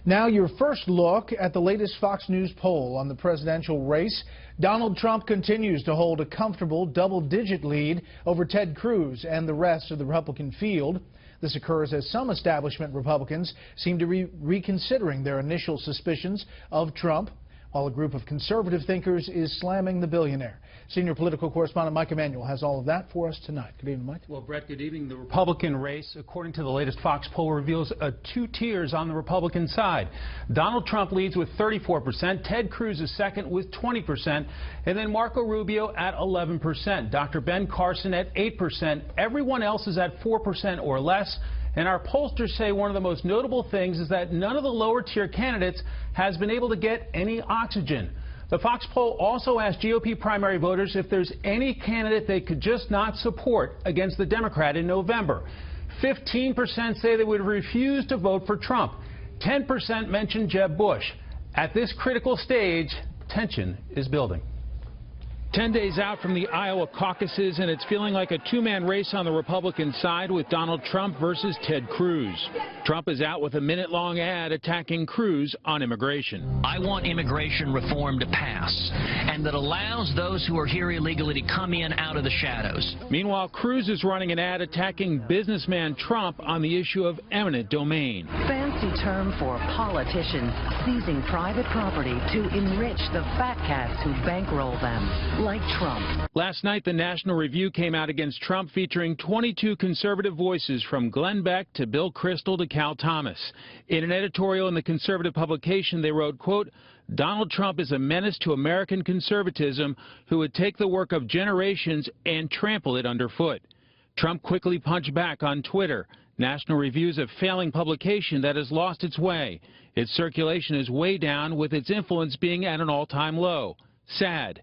Now your first look at the latest Fox News poll on the presidential race. Donald Trump continues to hold a comfortable double-digit lead over Ted Cruz and the rest of the Republican field. This occurs as some establishment Republicans seem to be reconsidering their initial suspicions of Trump, while a group of conservative thinkers is slamming the billionaire. Senior political correspondent Mike Emanuel has all of that for us tonight. Good evening, Mike. Well, Brett, good evening. The Republican race, according to the latest Fox poll, reveals two tiers on the Republican side. Donald Trump leads with 34%, Ted Cruz is second with 20%, and then Marco Rubio at 11%, Dr. Ben Carson at 8%. Everyone else is at 4% or less. And our pollsters say one of the most notable things is that none of the lower tier candidates has been able to get any oxygen. The Fox poll also asked GOP primary voters if there's any candidate they could just not support against the Democrat in November. 15% say they would refuse to vote for Trump. 10% mentioned Jeb Bush. At this critical stage, tension is building. 10 days out from the Iowa caucuses, and it's feeling like a two-man race on the Republican side with Donald Trump versus Ted Cruz. Trump is out with a minute-long ad attacking Cruz on immigration. I want immigration reform to pass, and that allows those who are here illegally to come in out of the shadows. Meanwhile, Cruz is running an ad attacking businessman Trump on the issue of eminent domain. Fancy term for politicians seizing private property to enrich the fat cats who bankroll them. Like Trump. Last night, the National Review came out against Trump, featuring 22 conservative voices from Glenn Beck to Bill Kristol to Cal Thomas. In an editorial in the conservative publication, they wrote, quote, Donald Trump is a menace to American conservatism who would take the work of generations and trample it underfoot. Trump quickly punched back on Twitter. National Review's a failing publication that has lost its way. Its circulation is way down, with its influence being at an all-time low. Sad.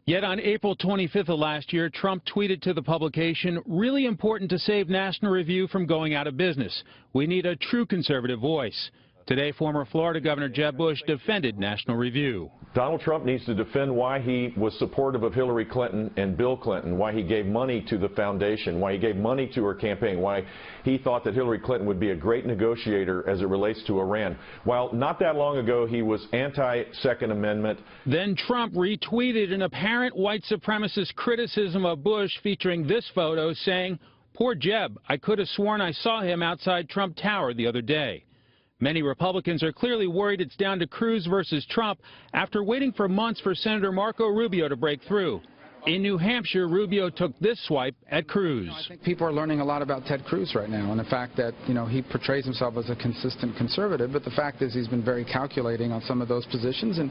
Yet on April 25th of last year, Trump tweeted to the publication, really important to save National Review from going out of business. We need a true conservative voice. Today, former Florida Governor Jeb Bush defended National Review. Donald Trump needs to defend why he was supportive of Hillary Clinton and Bill Clinton, why he gave money to the foundation, why he gave money to her campaign, why he thought that Hillary Clinton would be a great negotiator as it relates to Iran. While not that long ago he was anti-Second Amendment. Then Trump retweeted an apparent white supremacist criticism of Bush, featuring this photo saying, "Poor Jeb, I could have sworn I saw him outside Trump Tower the other day." Many Republicans are clearly worried it's down to Cruz versus Trump after waiting for months for Senator Marco Rubio to break through. In New Hampshire, Rubio took this swipe at Cruz. I think people are learning a lot about Ted Cruz right now, and the fact that, he portrays himself as a consistent conservative, but the fact is he's been very calculating on some of those positions, and,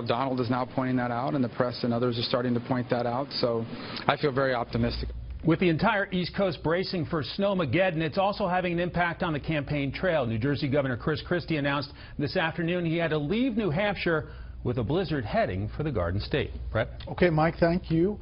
Donald is now pointing that out, and the press and others are starting to point that out, so I feel very optimistic. With the entire East Coast bracing for snowmageddon, it's also having an impact on the campaign trail. New Jersey Governor Chris Christie announced this afternoon he had to leave New Hampshire with a blizzard heading for the Garden State. Brett? Okay, Mike, thank you.